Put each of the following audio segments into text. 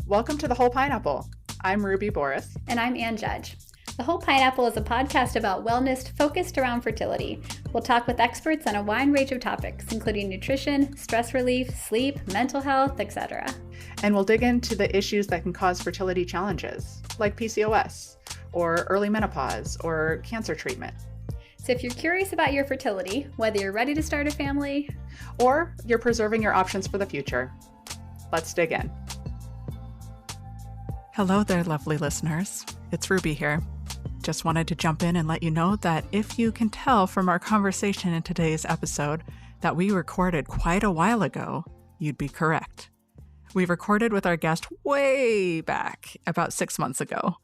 Welcome to The Whole Pineapple. I'm Ruby Boris. And I'm Ann Judge. The Whole Pineapple is a podcast about wellness focused around fertility. We'll talk with experts on a wide range of topics, including nutrition, stress relief, sleep, mental health, etc. And we'll dig into the issues that can cause fertility challenges, like PCOS, or early menopause, or cancer treatment. So if you're curious about your fertility, whether you're ready to start a family, or you're preserving your options for the future, let's dig in. Hello there, lovely listeners. It's Ruby here. Just wanted to jump in and let you know that if you can tell from our conversation in today's episode that we recorded quite a while ago, you'd be correct. We recorded with our guest way back, about 6 months ago,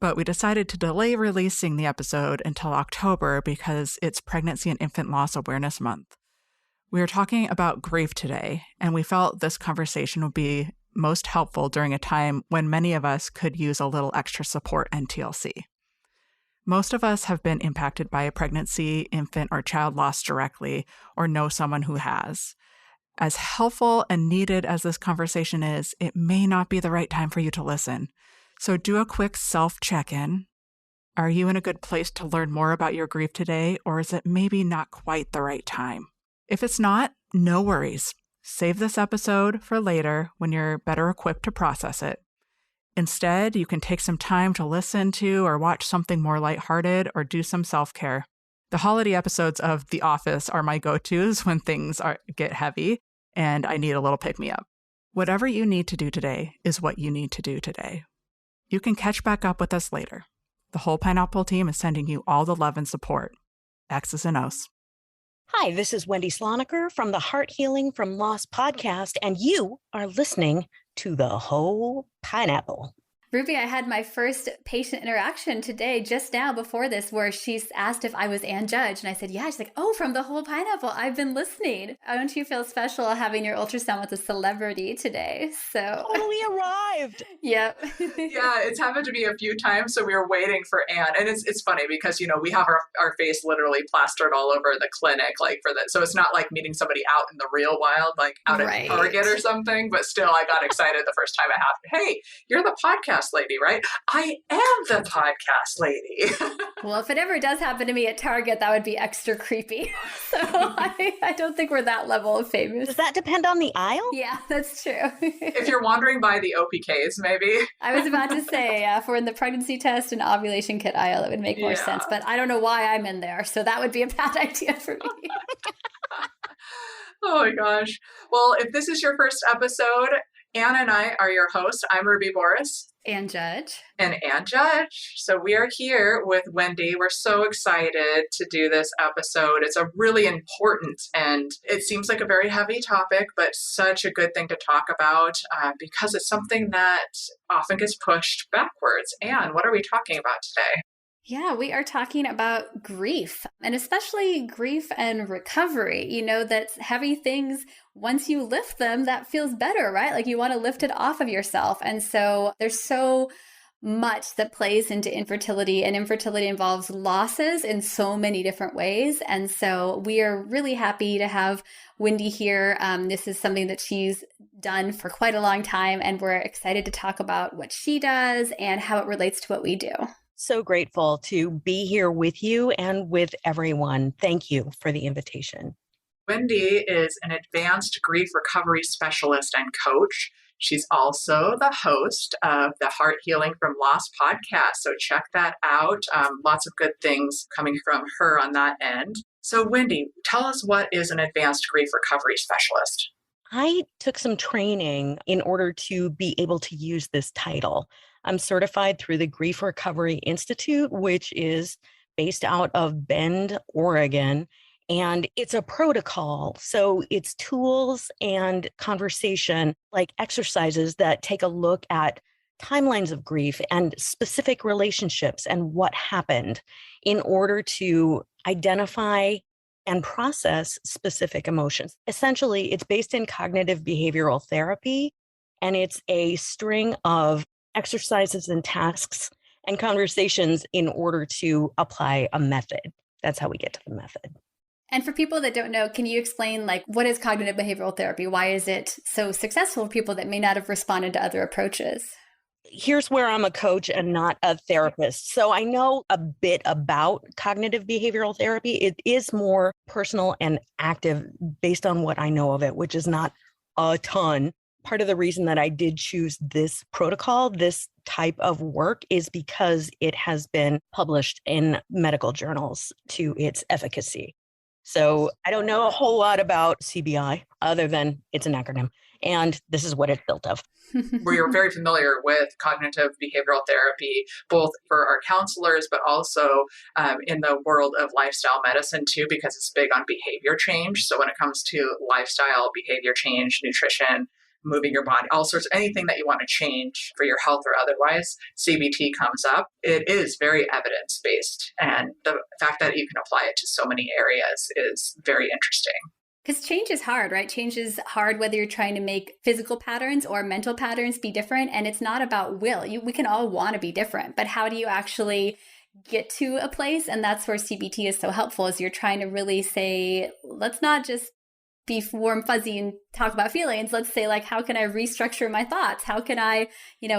but we decided to delay releasing the episode until October because it's Pregnancy and Infant Loss Awareness Month. We are talking about grief today, and we felt this conversation would be most helpful during a time when many of us could use a little extra support and TLC. Most of us have been impacted by a pregnancy, infant, or child loss directly, or know someone who has. As helpful and needed as this conversation is, it may not be the right time for you to listen. So do a quick self-check-in. Are you in a good place to learn more about your grief today, or is it maybe not quite the right time? If it's not, no worries. Save this episode for later when you're better equipped to process it. Instead, you can take some time to listen to or watch something more lighthearted or do some self-care. The holiday episodes of The Office are my go-tos when things get heavy and I need a little pick-me-up. Whatever you need to do today is what you need to do today. You can catch back up with us later. The Whole Pineapple team is sending you all the love and support. X's and O's. Hi, this is Wendy Sloneker from the Heart Healing from Loss podcast, and you are listening to The Whole Pineapple. Ruby, I had my first patient interaction today, just now before this, where she asked if I was Ann Judge. And I said, yeah. She's like, oh, from The Whole Pineapple. I've been listening. Don't you feel special having your ultrasound with a celebrity today? So totally arrived. Yep. Yeah, it's happened to me a few times. So we were waiting for Ann. And it's funny because, we have our face literally plastered all over the clinic, so it's not like meeting somebody out in the real wild, like out at Target or something. But still, I got excited the first time I have. Hey, you're the podcast lady, right? I am the podcast lady. Well, if it ever does happen to me at Target, that would be extra creepy. So I don't think we're that level of famous. Does that depend on the aisle? Yeah, that's true. If you're wandering by the OPKs, maybe. I was about to say, if we're in the pregnancy test and ovulation kit aisle, it would make more sense. But I don't know why I'm in there. So that would be a bad idea for me. Oh my gosh. Well, if this is your first episode, Ann and I are your hosts. I'm Ruby Boris. Ann Judge. And Ann Judge. So we are here with Wendy. We're so excited to do this episode. It's a really important and it seems like a very heavy topic, but such a good thing to talk about because it's something that often gets pushed backwards. Ann, what are we talking about today? Yeah, we are talking about grief, and especially grief and recovery. That heavy things, once you lift them, that feels better, right? Like you want to lift it off of yourself. And so there's so much that plays into infertility, and infertility involves losses in so many different ways. And so we are really happy to have Wendy here. This is something that she's done for quite a long time, and we're excited to talk about what she does and how it relates to what we do. So grateful to be here with you and with everyone. Thank you for the invitation. Wendy is an advanced grief recovery specialist and coach. She's also the host of the Heart Healing from Loss podcast. So check that out. Lots of good things coming from her on that end. So Wendy, tell us, what is an advanced grief recovery specialist? I took some training in order to be able to use this title. I'm certified through the Grief Recovery Institute, which is based out of Bend, Oregon. And it's a protocol. So it's tools and conversation, like exercises that take a look at timelines of grief and specific relationships and what happened in order to identify and process specific emotions. Essentially, it's based in cognitive behavioral therapy, and it's a string of exercises and tasks and conversations in order to apply a method. That's how we get to the method. And for people that don't know, can you explain like what is cognitive behavioral therapy? Why is it so successful for people that may not have responded to other approaches? Here's where I'm a coach and not a therapist. So I know a bit about cognitive behavioral therapy. It is more personal and active based on what I know of it, which is not a ton. Part of the reason that I did choose this protocol, this type of work, is because it has been published in medical journals to its efficacy. So I don't know a whole lot about CBI other than it's an acronym. And this is what it's built of. We are very familiar with cognitive behavioral therapy, both for our counselors, but also in the world of lifestyle medicine too, because it's big on behavior change. So when it comes to lifestyle, behavior change, nutrition, moving your body, all sorts, anything that you want to change for your health or otherwise, CBT comes up. It is very evidence-based. And the fact that you can apply it to so many areas is very interesting. Because change is hard, right? Change is hard whether you're trying to make physical patterns or mental patterns be different. And it's not about will. We can all want to be different, but how do you actually get to a place? And that's where CBT is so helpful, is you're trying to really say, let's not just be warm, fuzzy and talk about feelings. Let's say, like, how can I restructure my thoughts? How can I,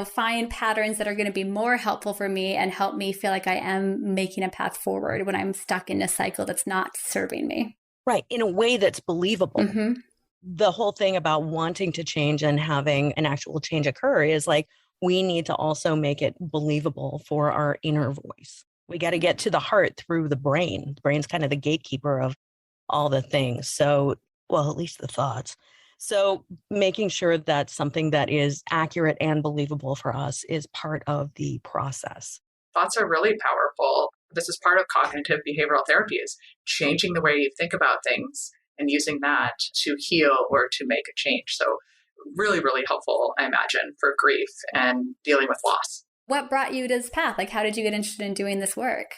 find patterns that are going to be more helpful for me and help me feel like I am making a path forward when I'm stuck in a cycle that's not serving me? Right. In a way that's believable. Mm-hmm. The whole thing about wanting to change and having an actual change occur is like, we need to also make it believable for our inner voice. We got to get to the heart through the brain. The brain's kind of the gatekeeper of all the things. So, well, at least the thoughts. So making sure that something that is accurate and believable for us is part of the process. Thoughts are really powerful. This is part of cognitive behavioral therapy, is changing the way you think about things and using that to heal or to make a change. So really, really helpful, I imagine, for grief and dealing with loss. What brought you to this path? Like, how did you get interested in doing this work?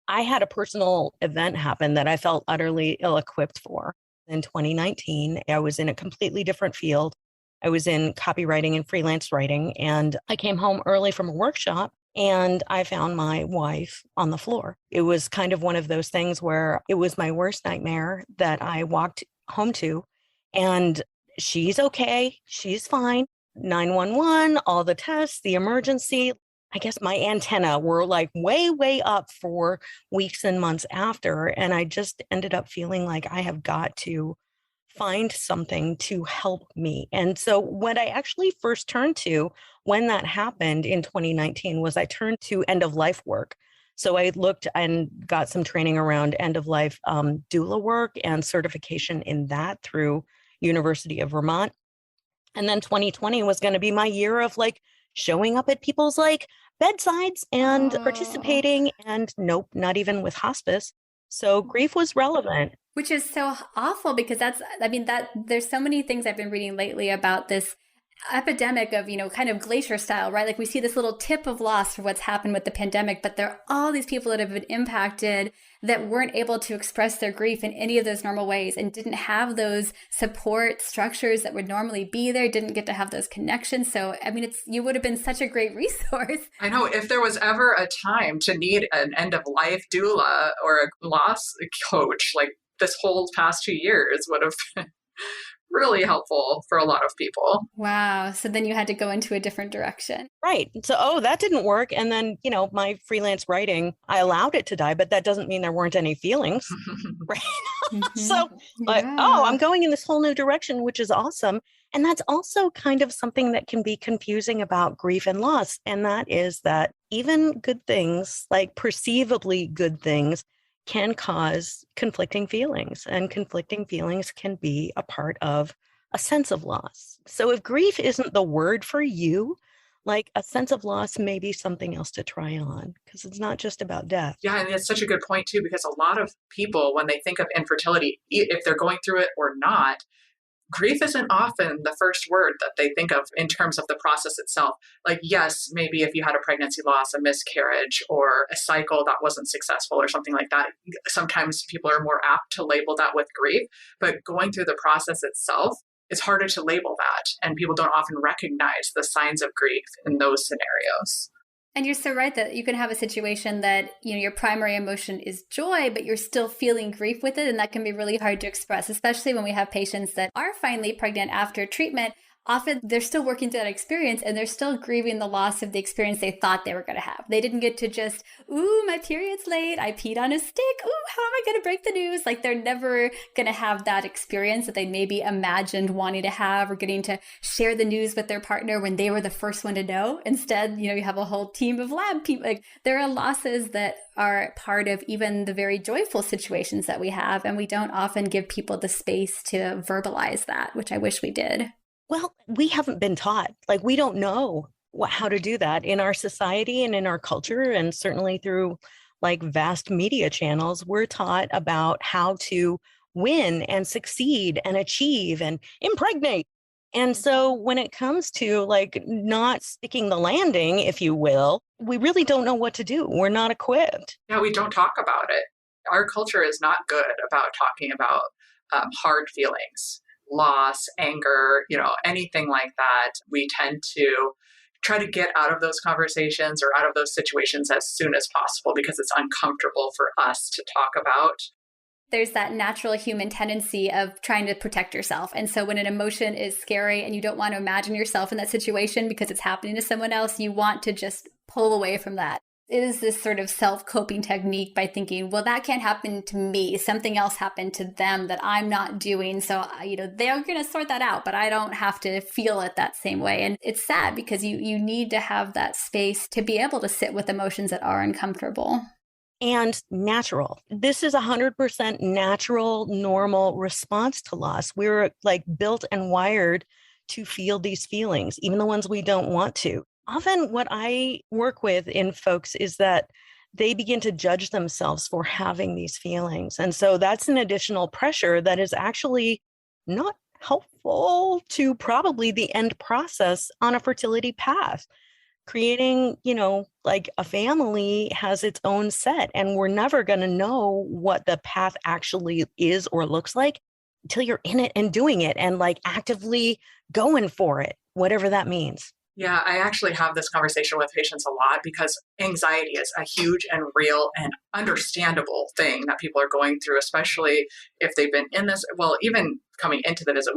I had a personal event happen that I felt utterly ill-equipped for. In 2019, I was in a completely different field. I was in copywriting and freelance writing, and I came home early from a workshop and I found my wife on the floor. It was kind of one of those things where it was my worst nightmare that I walked home to, and she's okay. She's fine. 911, all the tests, the emergency. I guess my antenna were like way, way up for weeks and months after. And I just ended up feeling like I have got to find something to help me. And so what I actually first turned to when that happened in 2019 was I turned to end of life work. So I looked and got some training around end of life doula work and certification in that through University of Vermont. And then 2020 was going to be my year of like showing up at people's like bedsides and participating, and nope, not even with hospice. So grief was relevant. Which is so awful, because there's so many things I've been reading lately about this epidemic of, kind of glacier style, right? Like we see this little tip of loss for what's happened with the pandemic, but there are all these people that have been impacted that weren't able to express their grief in any of those normal ways and didn't have those support structures that would normally be there, didn't get to have those connections. So, you would have been such a great resource. I know, if there was ever a time to need an end of life doula or a loss coach, like this whole past 2 years would have been really helpful for a lot of people. Wow. So then you had to go into a different direction. Right. So, that didn't work. And then, my freelance writing, I allowed it to die, but that doesn't mean there weren't any feelings. Right. Mm-hmm. So, I'm going in this whole new direction, which is awesome. And that's also kind of something that can be confusing about grief and loss. And that is that even good things, like perceivably good things, can cause conflicting feelings, and conflicting feelings can be a part of a sense of loss. So if grief isn't the word for you, like a sense of loss may be something else to try on, because it's not just about death. Yeah, and it's such a good point too, because a lot of people, when they think of infertility, if they're going through it or not, grief isn't often the first word that they think of in terms of the process itself. Like, yes, maybe if you had a pregnancy loss, a miscarriage, or a cycle that wasn't successful or something like that, sometimes people are more apt to label that with grief. But going through the process itself, it's harder to label that. And people don't often recognize the signs of grief in those scenarios. And you're so right that you can have a situation that, your primary emotion is joy, but you're still feeling grief with it. And that can be really hard to express, especially when we have patients that are finally pregnant after treatment. Often they're still working through that experience and they're still grieving the loss of the experience they thought they were going to have. They didn't get to just, ooh, my period's late. I peed on a stick. Ooh, how am I going to break the news? Like they're never going to have that experience that they maybe imagined wanting to have, or getting to share the news with their partner when they were the first one to know. Instead, you have a whole team of lab people. Like there are losses that are part of even the very joyful situations that we have. And we don't often give people the space to verbalize that, which I wish we did. Well, we haven't been taught. Like, we don't know how to do that in our society and in our culture, and certainly through like vast media channels. We're taught about how to win and succeed and achieve and impregnate. And so when it comes to like not sticking the landing, if you will, we really don't know what to do. We're not equipped. Yeah, we don't talk about it. Our culture is not good about talking about hard feelings, loss, anger, anything like that. We tend to try to get out of those conversations or out of those situations as soon as possible because it's uncomfortable for us to talk about. There's that natural human tendency of trying to protect yourself. And so when an emotion is scary and you don't want to imagine yourself in that situation because it's happening to someone else, you want to just pull away from that. It is this sort of self-coping technique by thinking, well, that can't happen to me. Something else happened to them that I'm not doing. So, they're going to sort that out, but I don't have to feel it that same way. And it's sad because you need to have that space to be able to sit with emotions that are uncomfortable. And natural. This is 100% natural, normal response to loss. We're like built and wired to feel these feelings, even the ones we don't want to. Often what I work with in folks is that they begin to judge themselves for having these feelings. And so that's an additional pressure that is actually not helpful to probably the end process on a fertility path. Creating, like a family has its own set, and we're never going to know what the path actually is or looks like until you're in it and doing it and like actively going for it, whatever that means. Yeah, I actually have this conversation with patients a lot because anxiety is a huge and real and understandable thing that people are going through, especially if they've been in this. Well, even coming into the visit,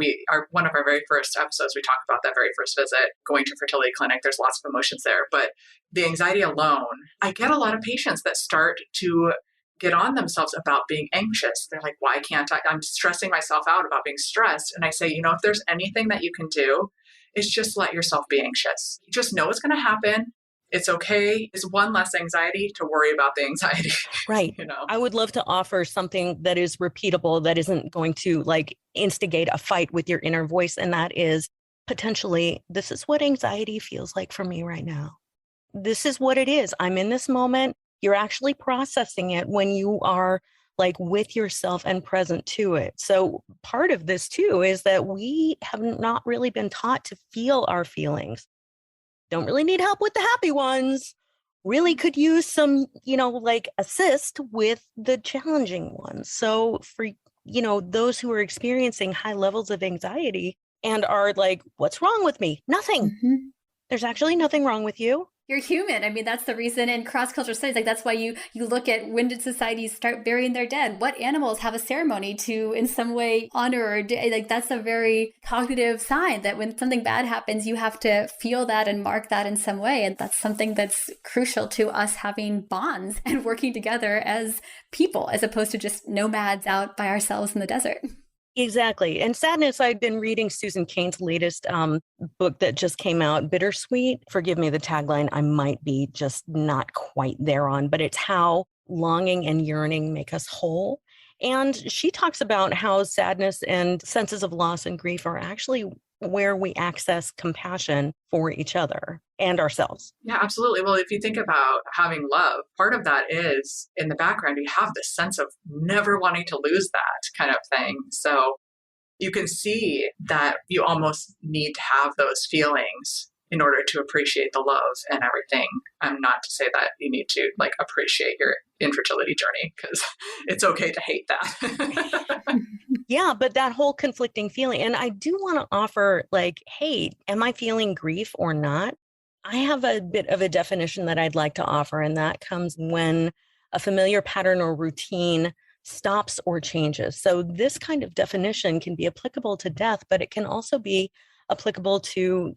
one of our very first episodes, we talk about that very first visit, going to fertility clinic. There's lots of emotions there, but the anxiety alone, I get a lot of patients that start to get on themselves about being anxious. They're like, why can't I? I'm stressing myself out about being stressed. And I say, if there's anything that you can do, is just let yourself be anxious. You just know it's going to happen. It's okay. It's one less anxiety to worry about the anxiety. Right. I would love to offer something that is repeatable, that isn't going to like instigate a fight with your inner voice. And that is potentially, this is what anxiety feels like for me right now. This is what it is. I'm in this moment. You're actually processing it when you are like with yourself and present to it. So part of this too is that we have not really been taught to feel our feelings. Don't really need help with the happy ones. Really could use some, like assist with the challenging ones. So for, those who are experiencing high levels of anxiety and are like, what's wrong with me? Nothing. Mm-hmm. There's actually nothing wrong with you. You're human. I mean, that's the reason in cross-cultural studies, like that's why you look at, when did societies start burying their dead? What animals have a ceremony to in some way honor, or like that's a very cognitive sign that when something bad happens, you have to feel that and mark that in some way. And that's something that's crucial to us having bonds and working together as people, as opposed to just nomads out by ourselves in the desert. Exactly. And sadness, I've been reading Susan Cain's latest book that just came out, Bittersweet. Forgive me the tagline, I might be just not quite there on, but it's how longing and yearning make us whole. And she talks about how sadness and senses of loss and grief are actually where we access compassion for each other and ourselves. Yeah, absolutely. Well, if you think about having love, part of that is in the background, you have this sense of never wanting to lose that kind of thing. So you can see that you almost need to have those feelings in order to appreciate the love and everything. Not to say that you need to like appreciate your infertility journey, because it's okay to hate that. Yeah, but that whole conflicting feeling. And I do want to offer like, hey, am I feeling grief or not? I have a bit of a definition that I'd like to offer, and that comes when a familiar pattern or routine stops or changes. So this kind of definition can be applicable to death, but it can also be applicable to,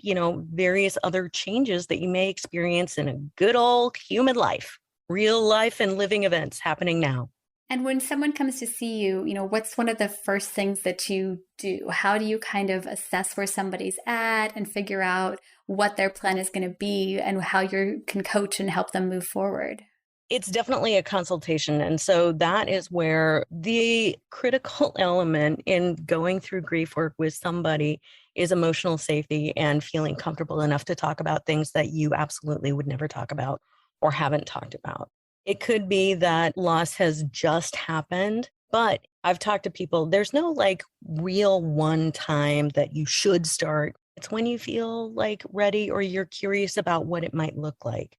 various other changes that you may experience in a good old human life, real life and living events happening now. And when someone comes to see you, what's one of the first things that you do? How do you kind of assess where somebody's at and figure out what their plan is going to be and how you can coach and help them move forward? It's definitely a consultation. And so that is where the critical element in going through grief work with somebody is emotional safety and feeling comfortable enough to talk about things that you absolutely would never talk about or haven't talked about. It could be that loss has just happened, but I've talked to people, there's no like real one time that you should start. It's when you feel like ready or you're curious about what it might look like.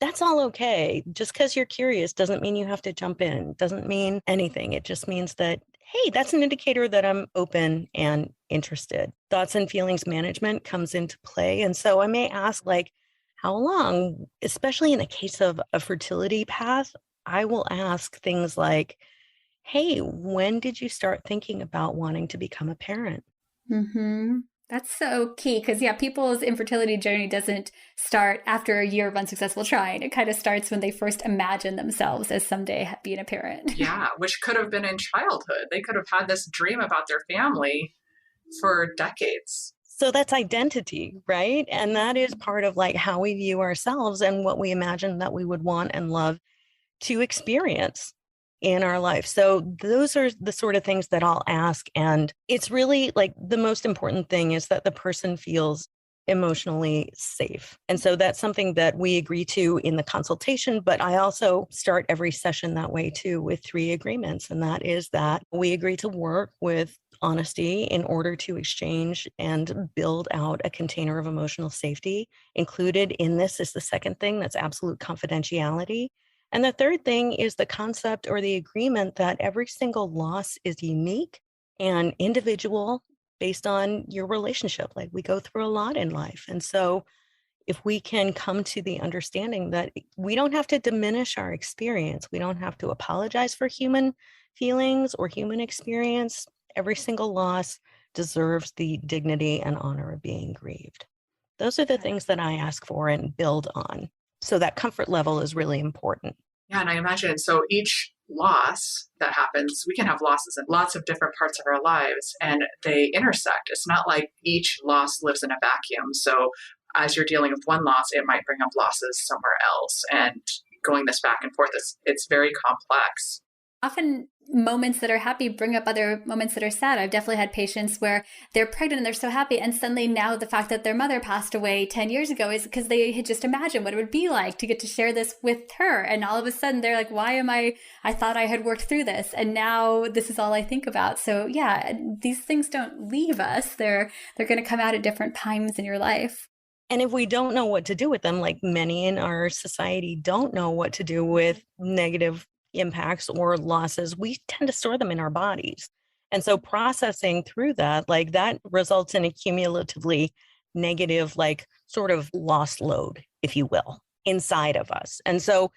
That's all okay. Just because you're curious doesn't mean you have to jump in, doesn't mean anything. It just means that, hey, that's an indicator that I'm open and interested. Thoughts and feelings management comes into play. And so I may ask, like, how long, especially in the case of a fertility path, I will ask things like, hey, when did you start thinking about wanting to become a parent? Mm-hmm. That's so key because, yeah, people's infertility journey doesn't start after a year of unsuccessful trying. It kind of starts when they first imagine themselves as someday being a parent. Yeah, which could have been in childhood. They could have had this dream about their family for decades. So that's identity, right? And that is part of like how we view ourselves and what we imagine that we would want and love to experience in our life. So those are the sort of things that I'll ask. And it's really like the most important thing is that the person feels emotionally safe. And so that's something that we agree to in the consultation, but I also start every session that way too with 3 agreements. And that is that we agree to work with honesty in order to exchange and build out a container of emotional safety. Included in this is the second thing, that's absolute confidentiality. And the third thing is the concept or the agreement that every single loss is unique and individual based on your relationship. Like we go through a lot in life. And so if we can come to the understanding that we don't have to diminish our experience, we don't have to apologize for human feelings or human experience, every single loss deserves the dignity and honor of being grieved. Those are the things that I ask for and build on. So that comfort level is really important. Yeah, and I imagine so each loss that happens, we can have losses in lots of different parts of our lives and they intersect. It's not like each loss lives in a vacuum. So as you're dealing with one loss, it might bring up losses somewhere else. And going this back and forth, it's very complex. Often moments that are happy bring up other moments that are sad. I've definitely had patients where they're pregnant and they're so happy. And suddenly now the fact that their mother passed away 10 years ago is because they had just imagined what it would be like to get to share this with her. And all of a sudden they're like, why am I thought I had worked through this. And now this is all I think about. So yeah, these things don't leave us. They're going to come out at different times in your life. And if we don't know what to do with them, like many in our society don't know what to do with negative impacts or losses, we tend to store them in our bodies. And so processing through that, like that results in a cumulatively negative, like sort of loss load, if you will, inside of us. And so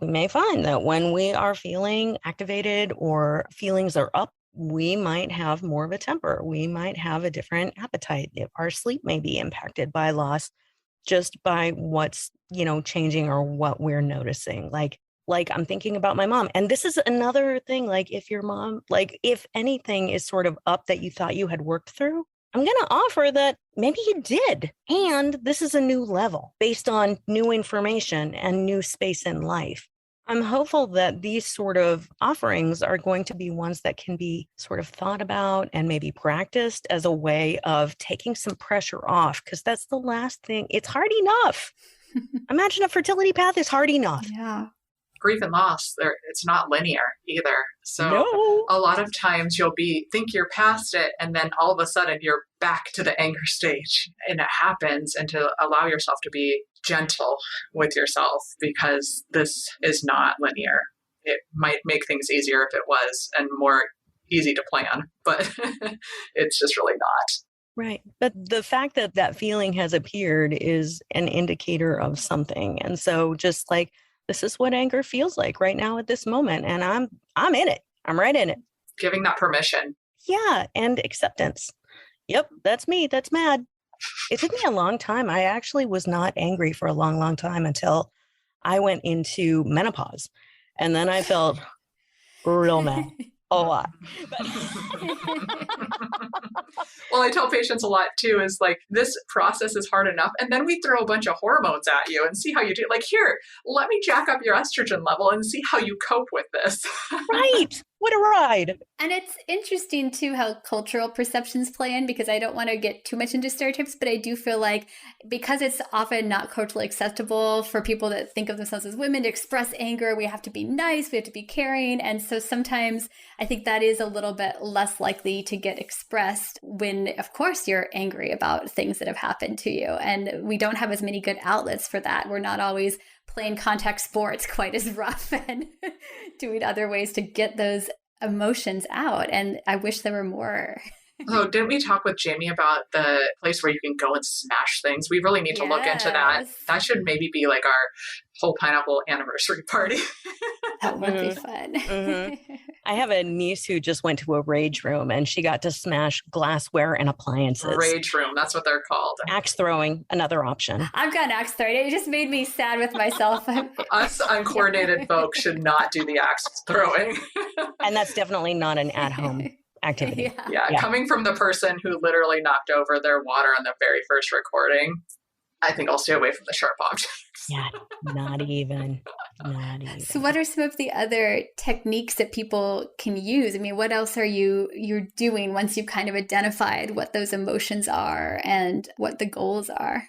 we may find that when we are feeling activated or feelings are up, we might have more of a temper. We might have a different appetite. Our sleep may be impacted by loss just by what's, changing or what we're noticing. Like I'm thinking about my mom. And this is another thing, like if your mom, like if anything is sort of up that you thought you had worked through, I'm going to offer that maybe you did. And this is a new level based on new information and new space in life. I'm hopeful that these sort of offerings are going to be ones that can be sort of thought about and maybe practiced as a way of taking some pressure off, because that's the last thing. It's hard enough. Imagine a fertility path is hard enough. Yeah. Grief and loss, it's not linear either. So No. A lot of times you'll think you're past it, and then all of a sudden you're back to the anger stage. And it happens, and to allow yourself to be gentle with yourself, because this is not linear. It might make things easier if it was and more easy to plan, but it's just really not. Right. But the fact that that feeling has appeared is an indicator of something. And so just like, this is what anger feels like right now at this moment. And I'm in it. I'm right in it. Giving that permission. Yeah. And acceptance. Yep. That's me. That's mad. It took me a long time. I actually was not angry for a long, long time until I went into menopause. And then I felt real mad. A lot. Well, I tell patients a lot too, is like, this process is hard enough. And then we throw a bunch of hormones at you and see how you do. Like, here, let me jack up your estrogen level and see how you cope with this. Right. What a ride. And it's interesting too how cultural perceptions play in, because I don't want to get too much into stereotypes, but I do feel like because it's often not culturally acceptable for people that think of themselves as women to express anger, we have to be nice, we have to be caring. And so sometimes I think that is a little bit less likely to get expressed when, of course, you're angry about things that have happened to you. And we don't have as many good outlets for that. We're not always playing contact sports quite as rough and doing other ways to get those emotions out. And I wish there were more. Oh, didn't we talk with Jamie about the place where you can go and smash things? We really need to look into that. That should maybe be like our whole pineapple anniversary party. That would be fun. Mm-hmm. I have a niece who just went to a rage room and she got to smash glassware and appliances. Rage room, that's what they're called. Axe throwing, another option. I've got axe throwing. It just made me sad with myself. Us uncoordinated folks should not do the axe throwing. And that's definitely not an at-home activity. Yeah, coming from the person who literally knocked over their water on the very first recording, I think I'll stay away from the sharp objects. Yeah, not even. So what are some of the other techniques that people can use? I mean, what else are you're doing once you've kind of identified what those emotions are and what the goals are?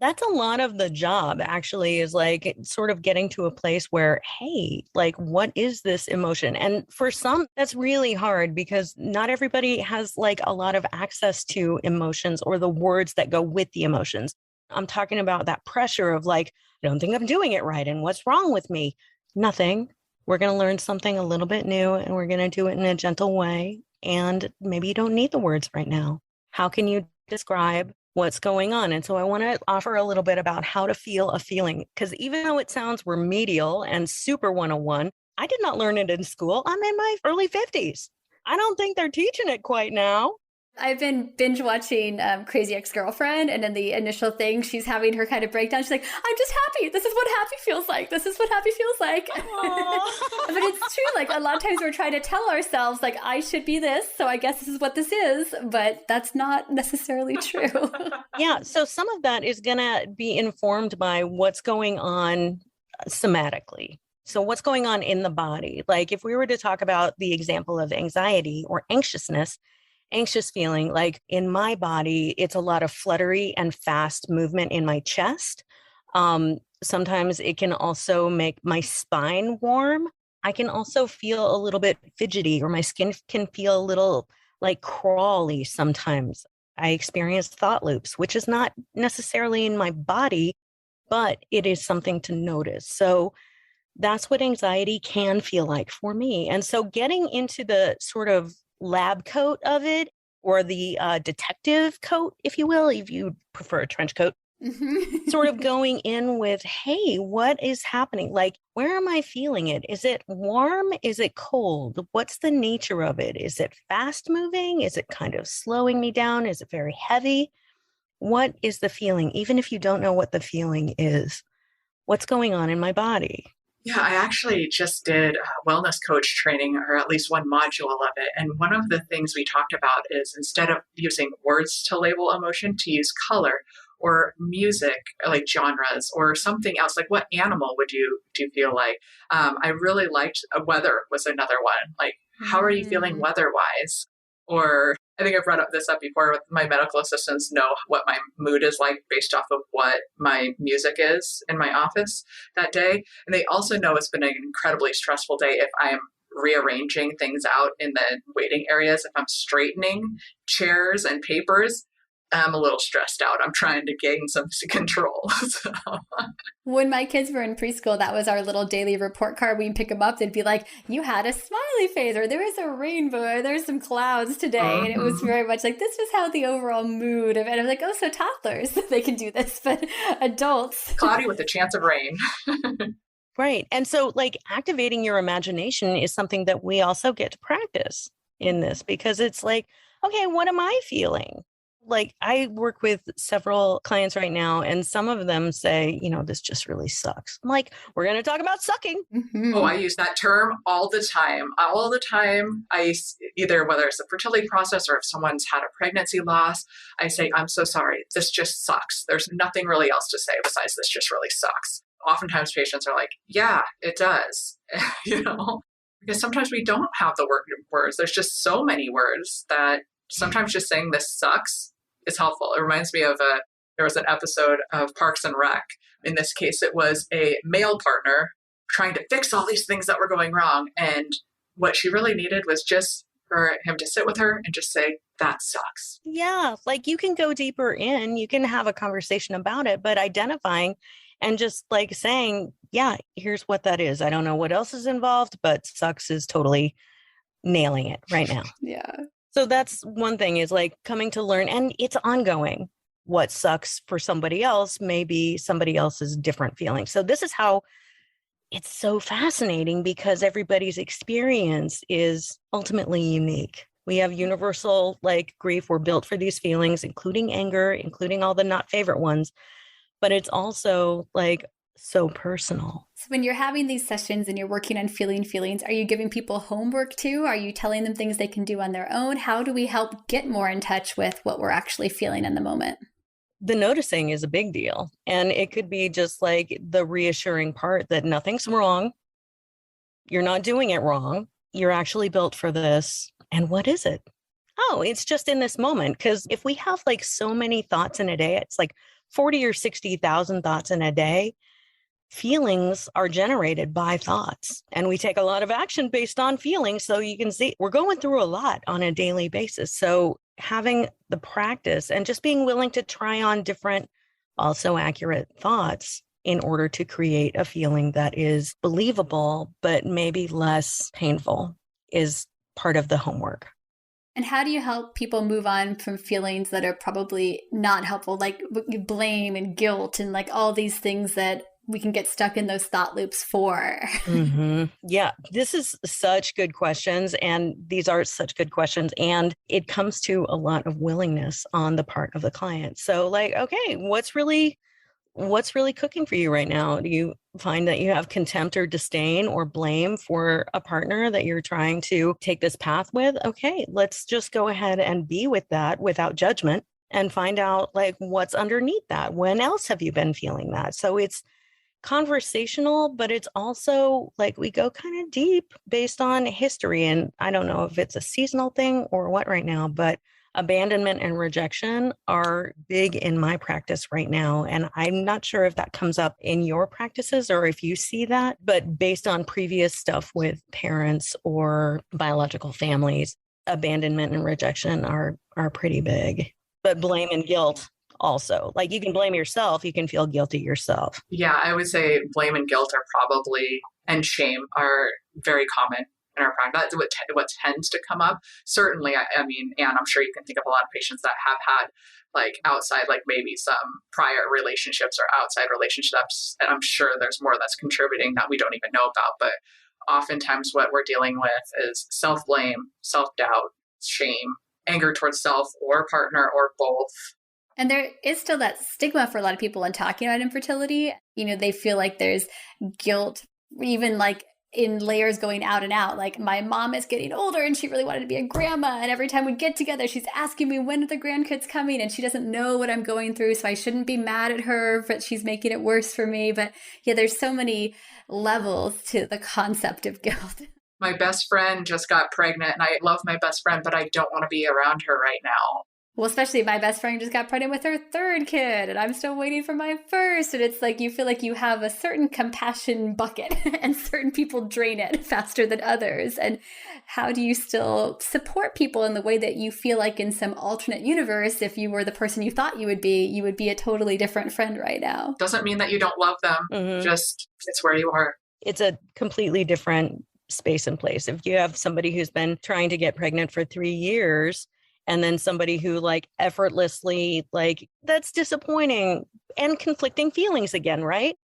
That's a lot of the job, actually, is like sort of getting to a place where, hey, like, what is this emotion? And for some, that's really hard because not everybody has like a lot of access to emotions or the words that go with the emotions. I'm talking about that pressure of like, I don't think I'm doing it right. And what's wrong with me? Nothing. We're going to learn something a little bit new and we're going to do it in a gentle way. And maybe you don't need the words right now. How can you describe what's going on? And so I want to offer a little bit about how to feel a feeling, because even though it sounds remedial and super 101, I did not learn it in school. I'm in my early 50s. I don't think they're teaching it quite now. I've been binge watching Crazy Ex-Girlfriend, and in the initial thing, she's having her kind of breakdown. She's like, I'm just happy. This is what happy feels like. This is what happy feels like. But it's true. Like a lot of times we're trying to tell ourselves like, I should be this. So I guess this is what this is. But that's not necessarily true. Yeah. So some of that is going to be informed by what's going on somatically. So what's going on in the body? Like if we were to talk about the example of anxiety or anxious feeling, like in my body, it's a lot of fluttery and fast movement in my chest. Sometimes it can also make my spine warm. I can also feel a little bit fidgety, or my skin can feel a little like crawly sometimes. I experience thought loops, which is not necessarily in my body, but it is something to notice. So that's what anxiety can feel like for me. And so getting into the sort of lab coat of it, or the detective coat, if you will, if you prefer a trench coat, sort of going in with, hey, what is happening? Like, where am I feeling it? Is it warm? Is it cold? What's the nature of it? Is it fast moving? Is it kind of slowing me down? Is it very heavy? What is the feeling? Even if you don't know what the feeling is, what's going on in my body? Yeah, I actually just did wellness coach training, or at least one module of it. And one of the things we talked about is, instead of using words to label emotion, to use color or music, like genres, or something else. Like, what animal would you feel like? I really liked weather was another one. Like, how are you feeling weather-wise? Or I think I've brought this up before. My medical assistants know what my mood is like based off of what my music is in my office that day. And they also know it's been an incredibly stressful day if I'm rearranging things out in the waiting areas, if I'm straightening chairs and papers. I'm a little stressed out. I'm trying to gain some control. So. When my kids were in preschool, that was our little daily report card. We'd pick them up. They'd be like, you had a smiley face, or there was a rainbow, or there's some clouds today. And it was very much like, this was how the overall mood of it. And I'm like, oh, so toddlers, they can do this, but adults. Cloudy with a chance of rain. Right. And so like activating your imagination is something that we also get to practice in this, because it's like, okay, what am I feeling? Like I work with several clients right now, and some of them say, this just really sucks. I'm like, we're going to talk about sucking. Mm-hmm. Oh, I use that term all the time. All the time. Either whether it's the fertility process or if someone's had a pregnancy loss, I say, I'm so sorry. This just sucks. There's nothing really else to say besides this just really sucks. Oftentimes patients are like, yeah, it does, because sometimes we don't have the words. There's just so many words that sometimes just saying this sucks is helpful. It reminds me of there was an episode of Parks and Rec. In this case, it was a male partner trying to fix all these things that were going wrong. And what she really needed was just for him to sit with her and just say, that sucks. Yeah, like you can go deeper in, you can have a conversation about it, but identifying and just like saying, yeah, here's what that is. I don't know what else is involved, but sucks is totally nailing it right now. Yeah. So that's one thing, is like coming to learn, and it's ongoing. What sucks for somebody else may be somebody else's different feeling. So this is how it's so fascinating, because everybody's experience is ultimately unique. We have universal like grief. We're built for these feelings, including anger, including all the not favorite ones. But it's also like so personal. So when you're having these sessions and you're working on feeling feelings, are you giving people homework too? Are you telling them things they can do on their own? How do we help get more in touch with what we're actually feeling in the moment? The noticing is a big deal. And it could be just like the reassuring part that nothing's wrong. You're not doing it wrong. You're actually built for this. And what is it? Oh, it's just in this moment. Because if we have like so many thoughts in a day, it's like 40 or 60,000 thoughts in a day. Feelings are generated by thoughts, and we take a lot of action based on feelings. So you can see we're going through a lot on a daily basis. So having the practice and just being willing to try on different, also accurate thoughts in order to create a feeling that is believable, but maybe less painful, is part of the homework. And how do you help people move on from feelings that are probably not helpful, like blame and guilt and like all these things that we can get stuck in those thought loops for? Mm-hmm. Yeah, this is such good questions. And these are such good questions. And it comes to a lot of willingness on the part of the client. So like, okay, what's really cooking for you right now? Do you find that you have contempt or disdain or blame for a partner that you're trying to take this path with? Okay, let's just go ahead and be with that without judgment and find out like what's underneath that. When else have you been feeling that? So it's conversational, but it's also like we go kind of deep based on history. And I don't know if it's a seasonal thing or what right now, but abandonment and rejection are big in my practice right now. And I'm not sure if that comes up in your practices or if you see that, but based on previous stuff with parents or biological families, abandonment and rejection are pretty big. But blame and guilt also, like you can blame yourself, you can feel guilty yourself. Yeah, I would say blame and guilt are probably, and shame are very common in our practice. That's what tends to come up. Certainly, I mean, Anne, I'm sure you can think of a lot of patients that have had like outside, like maybe some prior relationships or outside relationships. And I'm sure there's more that's contributing that we don't even know about. But oftentimes what we're dealing with is self-blame, self-doubt, shame, anger towards self or partner or both. And there is still that stigma for a lot of people in talking about infertility. They feel like there's guilt, even like in layers going out and out. Like my mom is getting older and she really wanted to be a grandma. And every time we get together, she's asking me, when are the grandkids coming? And she doesn't know what I'm going through. So I shouldn't be mad at her, but she's making it worse for me. But yeah, there's so many levels to the concept of guilt. My best friend just got pregnant and I love my best friend, but I don't want to be around her right now. Well, especially my best friend just got pregnant with her third kid, and I'm still waiting for my first. And it's like you feel like you have a certain compassion bucket, and certain people drain it faster than others. And how do you still support people in the way that you feel like in some alternate universe, if you were the person you thought you would be a totally different friend right now? Doesn't mean that you don't love them. Just it's where you are. It's a completely different space and place. If you have somebody who's been trying to get pregnant for 3 years, and then somebody who like effortlessly, like, that's disappointing and conflicting feelings again, right?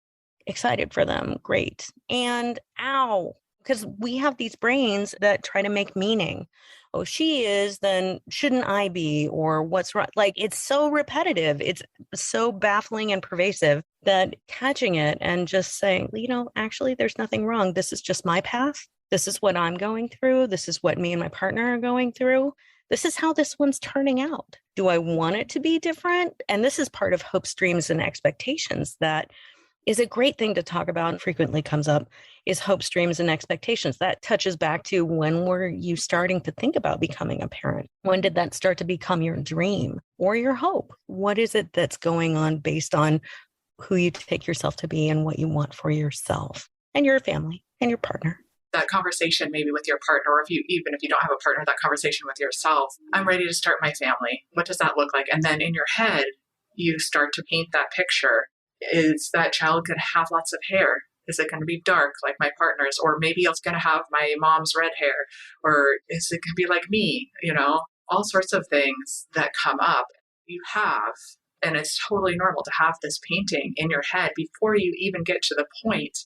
Excited for them. Great. And ow, because we have these brains that try to make meaning. Oh, she is, then shouldn't I be? Or what's wrong? Like, it's so repetitive. It's so baffling and pervasive that catching it and just saying, actually, there's nothing wrong. This is just my path. This is what I'm going through. This is what me and my partner are going through. This is how this one's turning out. Do I want it to be different? And this is part of hopes, dreams, and expectations that is a great thing to talk about and frequently comes up is hopes, dreams, and expectations. That touches back to when were you starting to think about becoming a parent? When did that start to become your dream or your hope? What is it that's going on based on who you take yourself to be and what you want for yourself and your family and your partner? That conversation maybe with your partner, or even if you don't have a partner, that conversation with yourself. I'm ready to start my family. What does that look like? And then in your head, you start to paint that picture. Is that child going to have lots of hair? Is it going to be dark like my partner's? Or maybe it's going to have my mom's red hair? Or is it going to be like me? All sorts of things that come up. You have, and it's totally normal to have this painting in your head before you even get to the point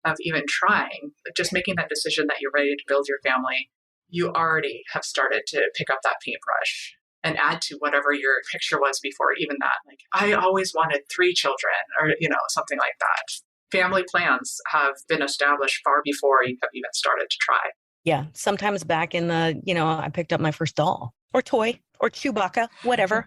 of even trying, just making that decision that you're ready to build your family. You already have started to pick up that paintbrush and add to whatever your picture was before even that. Like, I always wanted 3 children or, something like that. Family plans have been established far before you have even started to try. Yeah. Sometimes back in the, I picked up my first doll or toy or Chewbacca, whatever.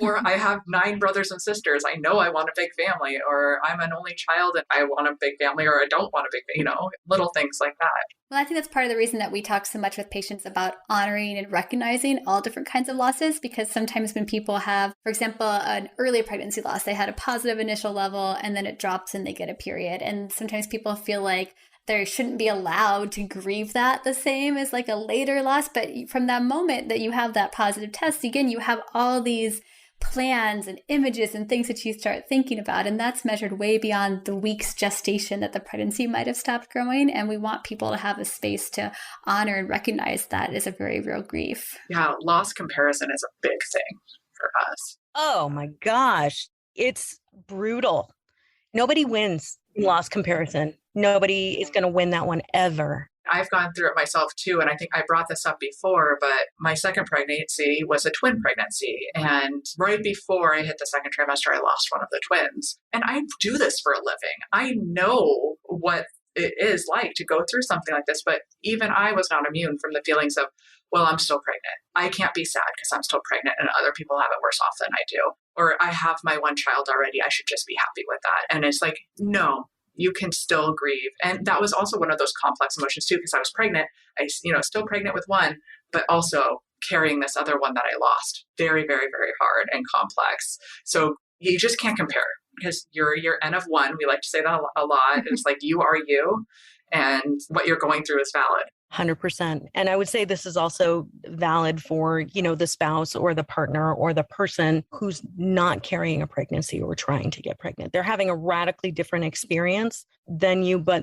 Or I have 9 brothers and sisters. I know I want a big family, or I'm an only child and I want a big family, or I don't want a big, little things like that. Well, I think that's part of the reason that we talk so much with patients about honoring and recognizing all different kinds of losses, because sometimes when people have, for example, an early pregnancy loss, they had a positive initial level and then it drops and they get a period. And sometimes people feel like they shouldn't be allowed to grieve that the same as like a later loss. But from that moment that you have that positive test, again, you have all these plans and images and things that you start thinking about. And that's measured way beyond the weeks gestation that the pregnancy might have stopped growing. And we want people to have a space to honor and recognize that as a very real grief. Yeah, loss comparison is a big thing for us. Oh my gosh. It's brutal. Nobody wins in loss comparison. Nobody is going to win that one ever. I've gone through it myself too. And I think I brought this up before, but my second pregnancy was a twin pregnancy. And right before I hit the second trimester, I lost one of the twins. And I do this for a living. I know what it is like to go through something like this, but even I was not immune from the feelings of, well, I'm still pregnant. I can't be sad because I'm still pregnant and other people have it worse off than I do. Or I have my one child already. I should just be happy with that. And it's like, no. You can still grieve. And that was also one of those complex emotions too, because I was pregnant, still pregnant with one, but also carrying this other one that I lost. Very, very, very hard and complex. So you just can't compare because you're your N of one. We like to say that a lot. It's like, you are you and what you're going through is valid. 100%. And I would say this is also valid for, the spouse or the partner or the person who's not carrying a pregnancy or trying to get pregnant. They're having a radically different experience than you, but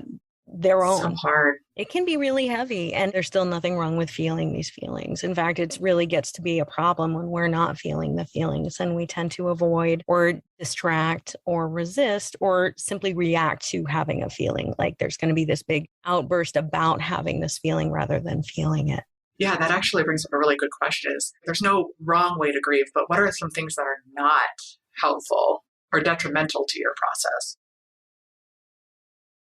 their own. So hard. It can be really heavy, and there's still nothing wrong with feeling these feelings. In fact, it really gets to be a problem when we're not feeling the feelings and we tend to avoid or distract or resist or simply react to having a feeling. Like there's going to be this big outburst about having this feeling rather than feeling it. Yeah, that actually brings up a really good question. There's no wrong way to grieve, but what are some things that are not helpful or detrimental to your process?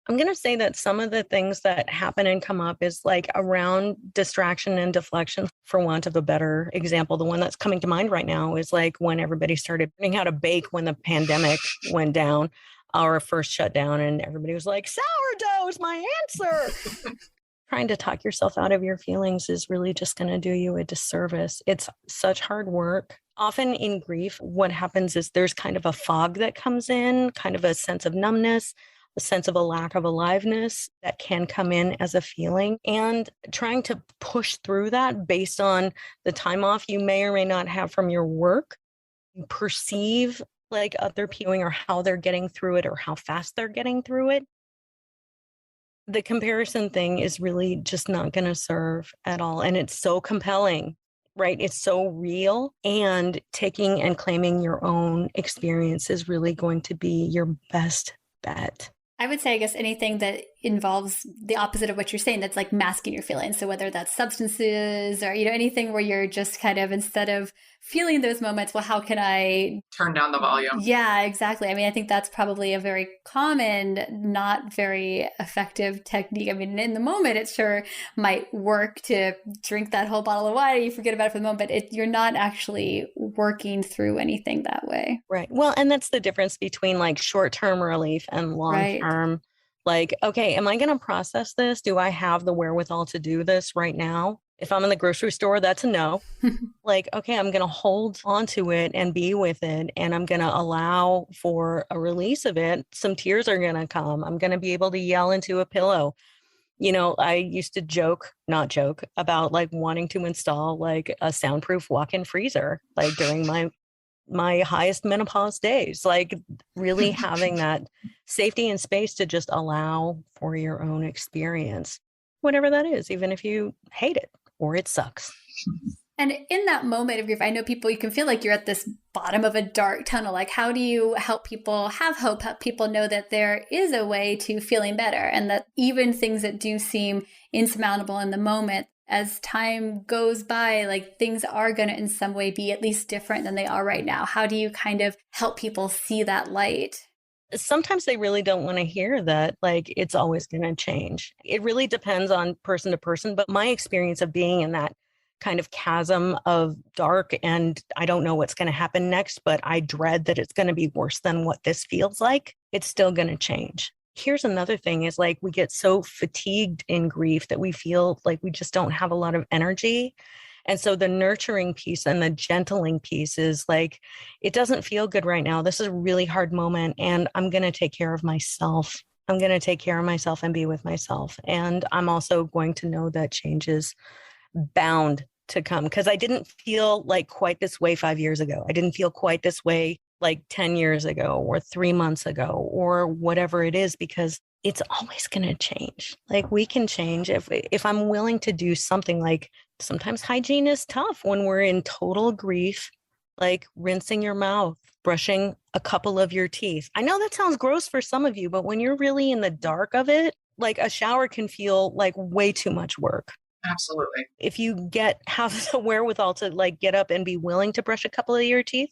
I'm going to say that some of the things that happen and come up is like around distraction and deflection, for want of a better example. The one that's coming to mind right now is like when everybody started learning how to bake when the pandemic went down, our first shutdown, and everybody was like, sourdough is my answer. Trying to talk yourself out of your feelings is really just going to do you a disservice. It's such hard work. Often in grief, what happens is there's kind of a fog that comes in, kind of a sense of numbness, a sense of a lack of aliveness that can come in as a feeling, and trying to push through that based on the time off you may or may not have from your work. You perceive like other people or how they're getting through it or how fast they're getting through it. The comparison thing is really just not going to serve at all. And it's so compelling, right? It's so real. And taking and claiming your own experience is really going to be your best bet. I would say, I guess, anything that involves the opposite of what you're saying, that's like masking your feelings. So whether that's substances or, anything where you're just kind of, instead of feeling those moments, well, how can I turn down the volume? Yeah, exactly. I mean, I think that's probably a very common, not very effective technique. I mean, in the moment, it sure might work to drink that whole bottle of wine. You forget about it for the moment, but you're not actually working through anything that way. Right. Well, and that's the difference between like short-term relief and long-term. Right. Like, okay, am I going to process this? Do I have the wherewithal to do this right now? If I'm in the grocery store, that's a no. Like, okay, I'm going to hold onto it and be with it. And I'm going to allow for a release of it. Some tears are going to come. I'm going to be able to yell into a pillow. I used to not joke about like wanting to install like a soundproof walk-in freezer, like during my highest menopause days, like really having that safety and space to just allow for your own experience, whatever that is, even if you hate it or it sucks. And in that moment of grief, I know you can feel like you're at this bottom of a dark tunnel. Like, how do you help people have hope, help people know that there is a way to feeling better, and that even things that do seem insurmountable in the moment, as time goes by, like things are going to in some way be at least different than they are right now? How do you kind of help people see that light? Sometimes they really don't want to hear that, like, it's always going to change. It really depends on person to person. But my experience of being in that kind of chasm of dark, and I don't know what's going to happen next, but I dread that it's going to be worse than what this feels like, it's still going to change. Here's another thing is like we get so fatigued in grief that we feel like we just don't have a lot of energy. And so the nurturing piece and the gentling piece is like, it doesn't feel good right now. This is a really hard moment, and I'm going to take care of myself. I'm going to take care of myself and be with myself. And I'm also going to know that change is bound to come, because I didn't feel like quite this way 5 years ago. I didn't feel quite this way like 10 years ago or 3 months ago or whatever it is, because it's always going to change. Like we can change if I'm willing to do something. Like sometimes hygiene is tough when we're in total grief, like rinsing your mouth, brushing a couple of your teeth. I know that sounds gross for some of you, but when you're really in the dark of it, like a shower can feel like way too much work. Absolutely. If you have the wherewithal to like get up and be willing to brush a couple of your teeth,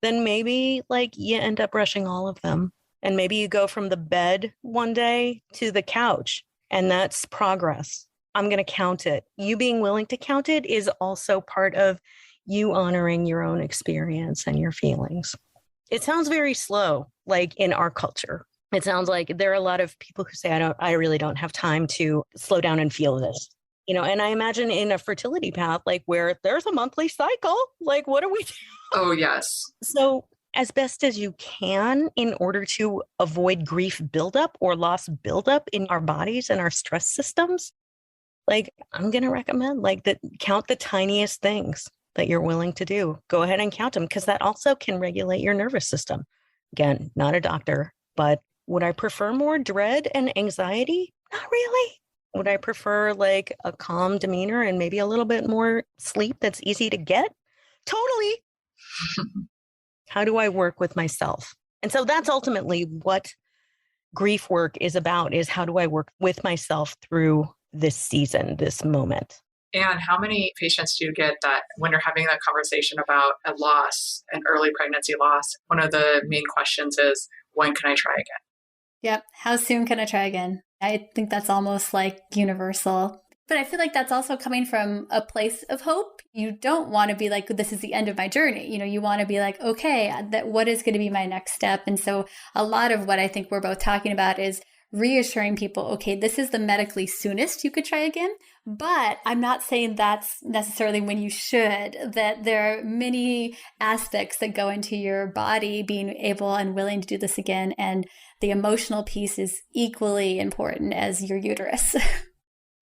then maybe like you end up brushing all of them. And maybe you go from the bed one day to the couch, and that's progress. I'm going to count it. You being willing to count it is also part of you honoring your own experience and your feelings. It sounds very slow, like in our culture. It sounds like there are a lot of people who say, I really don't have time to slow down and feel this. And I imagine in a fertility path, like where there's a monthly cycle, like what do we do? Oh, yes. So as best as you can, in order to avoid grief buildup or loss buildup in our bodies and our stress systems, like I'm going to recommend like that, count the tiniest things that you're willing to do. Go ahead and count them, because that also can regulate your nervous system. Again, not a doctor, but would I prefer more dread and anxiety? Not really. Would I prefer like a calm demeanor and maybe a little bit more sleep that's easy to get? Totally. How do I work with myself? And so that's ultimately what grief work is about, is how do I work with myself through this season, this moment? And how many patients do you get that when you're having that conversation about a loss, an early pregnancy loss, one of the main questions is, when can I try again? Yep. How soon can I try again? I think that's almost like universal. But I feel like that's also coming from a place of hope. You don't want to be like, this is the end of my journey. You want to be like, okay, what is going to be my next step? And so a lot of what I think we're both talking about is reassuring people, okay, this is the medically soonest you could try again, but I'm not saying that's necessarily when you should, that there are many aspects that go into your body being able and willing to do this again. And the emotional piece is equally important as your uterus.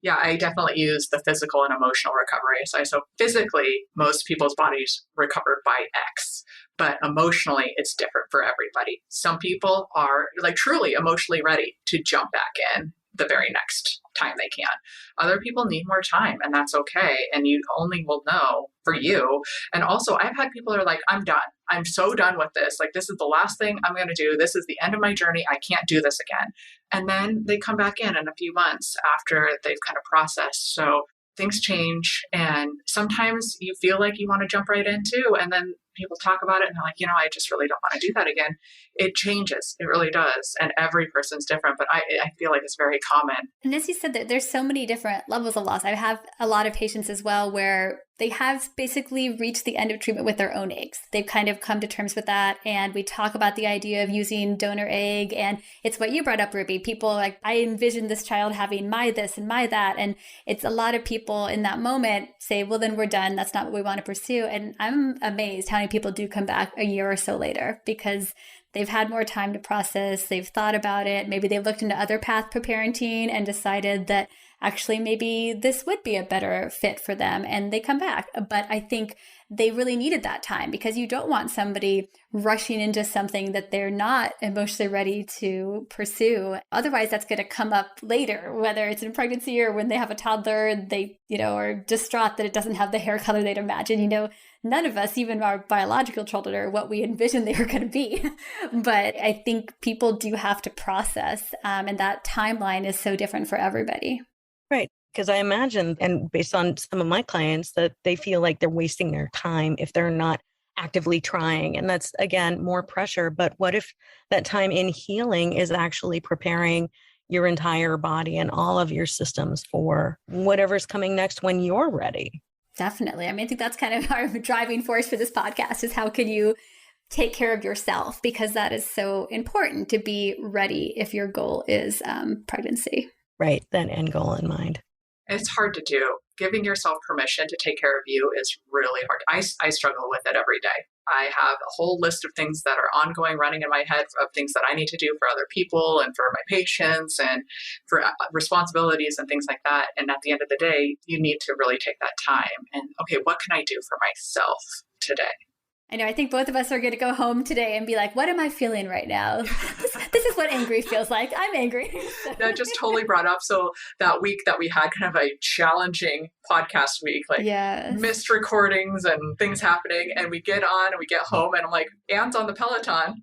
Yeah, I definitely use the physical and emotional recovery. So physically, most people's bodies recover by X, but emotionally, it's different for everybody. Some people are like truly emotionally ready to jump back in the very next time they can. Other people need more time, and that's okay. And you only will know for you. And also, I've had people that are like, I'm done. I'm so done with this. Like, this is the last thing I'm going to do. This is the end of my journey. I can't do this again. And then they come back in a few months after they've kind of processed. So things change. And sometimes you feel like you want to jump right in too. And then people talk about it and they're like, I just really don't want to do that again. It changes. It really does. And every person's different, but I feel like it's very common. And as you said, that there's so many different levels of loss. I have a lot of patients as well where they have basically reached the end of treatment with their own eggs. They've kind of come to terms with that. And we talk about the idea of using donor egg. And it's what you brought up, Ruby. People like, I envisioned this child having my this and my that. And it's a lot of people in that moment say, well, then we're done. That's not what we want to pursue. And I'm amazed how many people do come back a year or so later because they've had more time to process. They've thought about it. Maybe they've looked into other paths for parenting and decided that actually maybe this would be a better fit for them, and they come back. But I think they really needed that time because you don't want somebody rushing into something that they're not emotionally ready to pursue. Otherwise, that's going to come up later, whether it's in pregnancy or when they have a toddler, they, are distraught that it doesn't have the hair color they'd imagine. None of us, even our biological children, are what we envisioned they were going to be. But I think people do have to process, and that timeline is so different for everybody. Right. Because I imagine, and based on some of my clients, that they feel like they're wasting their time if they're not actively trying. And that's, again, more pressure. But what if that time in healing is actually preparing your entire body and all of your systems for whatever's coming next when you're ready? Definitely. I think that's kind of our driving force for this podcast is how can you take care of yourself? Because that is so important to be ready if your goal is pregnancy. Right. That end goal in mind. It's hard to do. Giving yourself permission to take care of you is really hard. I struggle with it every day. I have a whole list of things that are ongoing running in my head of things that I need to do for other people and for my patients and for responsibilities and things like that. And at the end of the day, you need to really take that time and, okay, what can I do for myself today? I know. I think both of us are going to go home today and be like, what am I feeling right now? This is what angry feels like. I'm angry. That just totally brought up. So that week that we had kind of a challenging podcast week, like missed recordings and things happening. And we get on and we get home and I'm like, Anne's on the Peloton.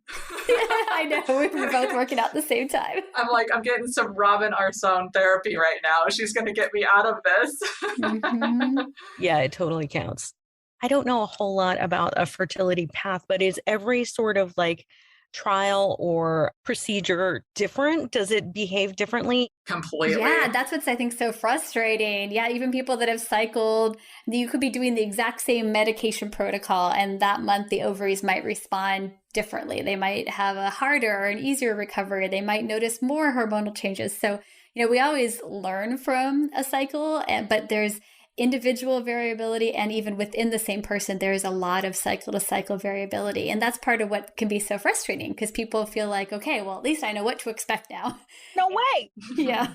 I know. We're both working out at the same time. I'm like, I'm getting some Robin Arsone therapy right now. She's going to get me out of this. Mm-hmm. Yeah, it totally counts. I don't know a whole lot about a fertility path, but is every sort of like trial or procedure different? Does it behave differently? Completely. Yeah, that's what's I think so frustrating. Yeah, even people that have cycled, you could be doing the exact same medication protocol and that month the ovaries might respond differently. They might have a harder or an easier recovery. They might notice more hormonal changes. So, we always learn from a cycle, but there's individual variability, and even within the same person, there's a lot of cycle to cycle variability. And that's part of what can be so frustrating because people feel like, okay, well, at least I know what to expect now. No way. Yeah.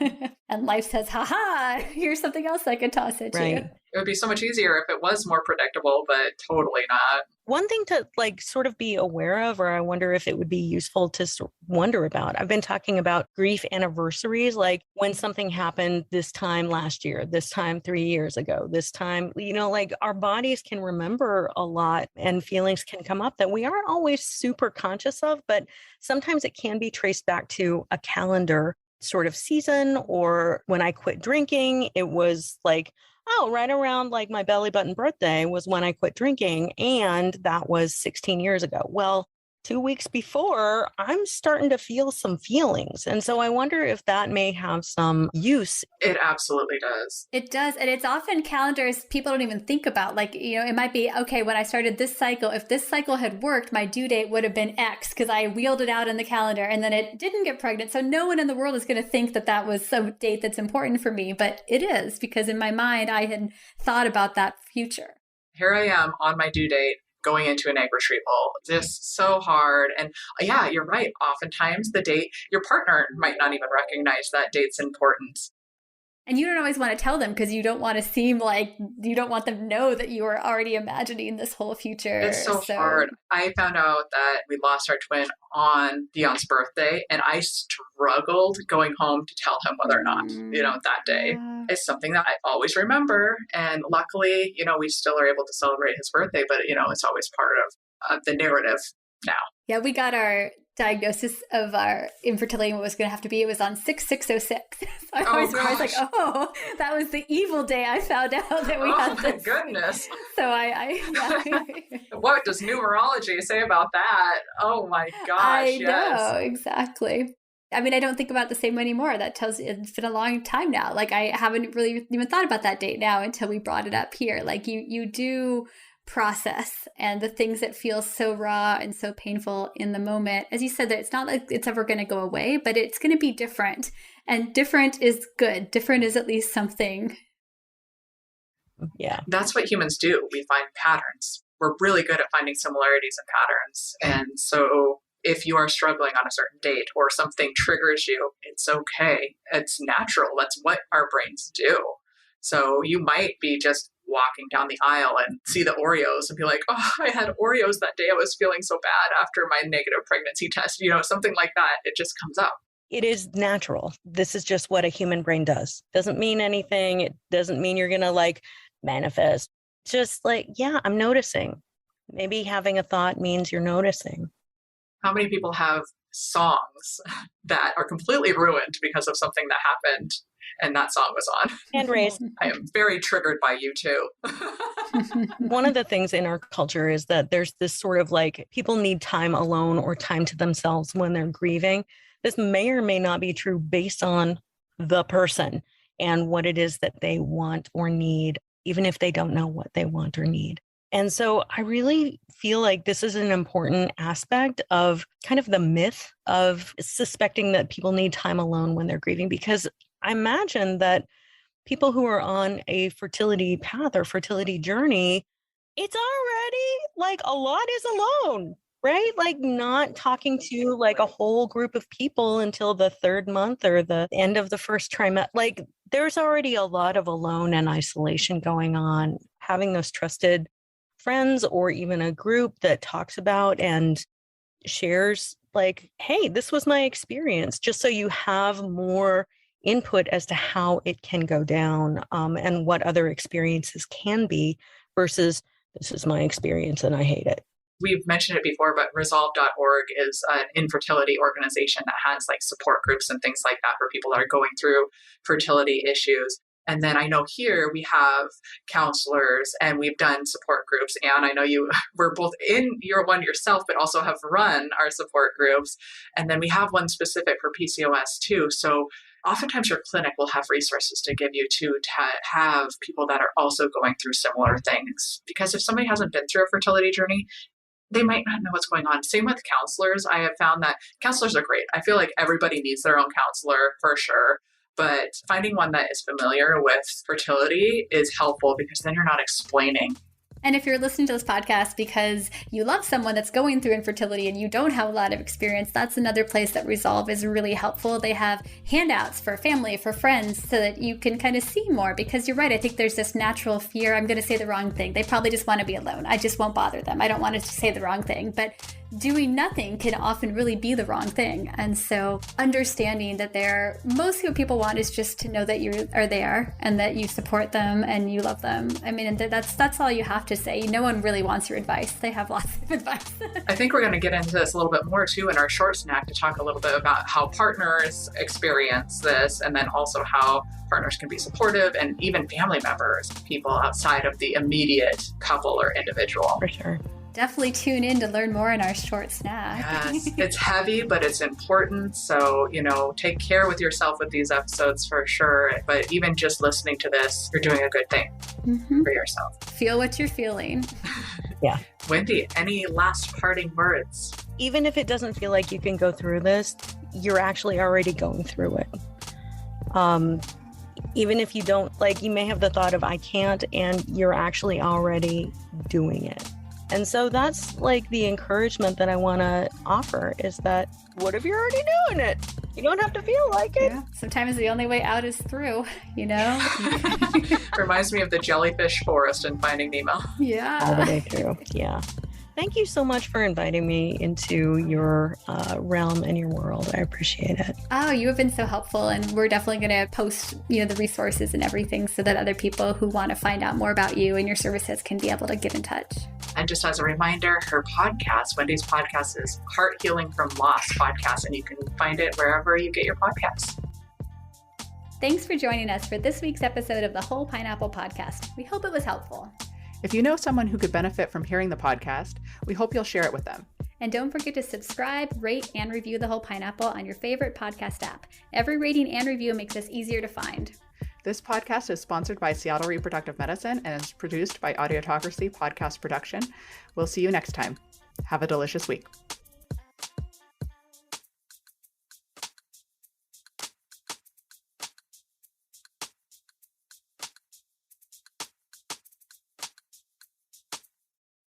And life says, haha, here's something else I can toss at you. It would be so much easier if it was more predictable, but totally not. One thing to sort of be aware of, or I wonder if it would be useful to wonder about. I've been talking about grief anniversaries, like when something happened this time last year, this time 3 years ago, this time, like our bodies can remember a lot and feelings can come up that we aren't always super conscious of, but sometimes it can be traced back to a calendar sort of season, or when I quit drinking, it was like, oh, right around like my belly button birthday was when I quit drinking. And that was 16 years ago. Well, 2 weeks before, I'm starting to feel some feelings. And so I wonder if that may have some use. It absolutely does. It does. And it's often calendars people don't even think about. Like, it might be, okay, when I started this cycle, if this cycle had worked, my due date would have been X because I wheeled it out in the calendar and then it didn't get pregnant. So no one in the world is going to think that that was some date that's important for me. But it is, because in my mind, I had thought about that future. Here I am on my due date, going into an egg retrieval, just so hard. And yeah, you're right. Oftentimes the date, your partner might not even recognize that date's importance. And you don't always want to tell them because you don't want to seem like you don't want them to know that you are already imagining this whole future. It's so hard. I found out that we lost our twin on Dion's birthday, and I struggled going home to tell him whether or not, that day. It's something that I always remember. And luckily, we still are able to celebrate his birthday, but, it's always part of the narrative now. Yeah, we got our diagnosis of our infertility and what was going to have to be. It was on 6/6/06. So I always realized, like, that was the evil day I found out that we had this. Oh, my goodness. So I What does numerology say about that? Oh, my gosh, I know, exactly. I mean, I don't think about it the same way anymore. That tells you it's been a long time now. Like, I haven't really even thought about that date now until we brought it up here. Like, you do process, and the things that feel so raw and so painful in the moment, as you said, that it's not like it's ever going to go away, but it's going to be different, and different is good. Different is at least something. Yeah, that's what humans do. We find patterns. We're really good at finding similarities and patterns. And so if you are struggling on a certain date or something triggers you, it's okay. It's natural. That's what our brains do. So you might be just walking down the aisle and see the Oreos and be like, oh, I had Oreos that day. I was feeling so bad after my negative pregnancy test, something like that. It just comes up. It is natural. This is just what a human brain does. Doesn't mean anything. It doesn't mean you're going to manifest. Just yeah, I'm noticing. Maybe having a thought means you're noticing. How many people have songs that are completely ruined because of something that happened and that song was on? Hand raised. I am very triggered by you too. One of the things in our culture is that there's this sort of people need time alone or time to themselves when they're grieving. This may or may not be true based on the person and what it is that they want or need, even if they don't know what they want or need. And so I really feel like this is an important aspect of kind of the myth of suspecting that people need time alone when they're grieving, because I imagine that people who are on a fertility path or fertility journey, it's already a lot is alone, right? Not talking to a whole group of people until the third month or the end of the first trimester. There's already a lot of alone and isolation going on. Having those trusted friends or even a group that talks about and shares hey, this was my experience, just so you have more input as to how it can go down and what other experiences can be versus this is my experience and I hate it. We've mentioned it before, but resolve.org is an infertility organization that has support groups and things like that for people that are going through fertility issues. And then I know here we have counselors and we've done support groups. And I know you were both in your one yourself, but also have run our support groups. And then we have one specific for PCOS too. So oftentimes your clinic will have resources to give you to have people that are also going through similar things. Because if somebody hasn't been through a fertility journey, they might not know what's going on. Same with counselors. I have found that counselors are great. I feel like everybody needs their own counselor for sure. But finding one that is familiar with fertility is helpful because then you're not explaining. And if you're listening to this podcast because you love someone that's going through infertility and you don't have a lot of experience, that's another place that Resolve is really helpful. They have handouts for family, for friends, so that you can kind of see more. Because you're right, I think there's this natural fear, I'm going to say the wrong thing. They probably just want to be alone. I just won't bother them. I don't want to say the wrong thing. But doing nothing can often really be the wrong thing. And so understanding that mostly what people want is just to know that you are there and that you support them and you love them. I mean, that's all you have to say. No one really wants your advice. They have lots of advice. I think we're going to get into this a little bit more too in our short snack to talk a little bit about how partners experience this, and then also how partners can be supportive, and even family members, people outside of the immediate couple or individual. For sure. Definitely tune in to learn more in our short snack. Yes, it's heavy, but it's important. So, take care with yourself with these episodes for sure. But even just listening to this, you're doing a good thing for yourself. Feel what you're feeling. Yeah. Wendy, any last parting words? Even if it doesn't feel like you can go through this, you're actually already going through it. Even if you don't, you may have the thought of I can't, and you're actually already doing it. And so that's the encouragement that I want to offer is that what if you're already doing it? You don't have to feel like it. Yeah. Sometimes the only way out is through, Reminds me of the jellyfish forest in Finding Nemo. Yeah. All the way through. Yeah. Thank you so much for inviting me into your realm and your world. I appreciate it. Oh, you have been so helpful. And we're definitely going to post, the resources and everything so that other people who want to find out more about you and your services can be able to get in touch. And just as a reminder, her podcast, Wendy's podcast, is Heart Healing from Loss podcast, and you can find it wherever you get your podcasts. Thanks for joining us for this week's episode of the Whole Pineapple Podcast. We hope it was helpful. If you know someone who could benefit from hearing the podcast, we hope you'll share it with them. And don't forget to subscribe, rate, and review The Whole Pineapple on your favorite podcast app. Every rating and review makes us easier to find. This podcast is sponsored by Seattle Reproductive Medicine and is produced by Audiotocracy Podcast Production. We'll see you next time. Have a delicious week.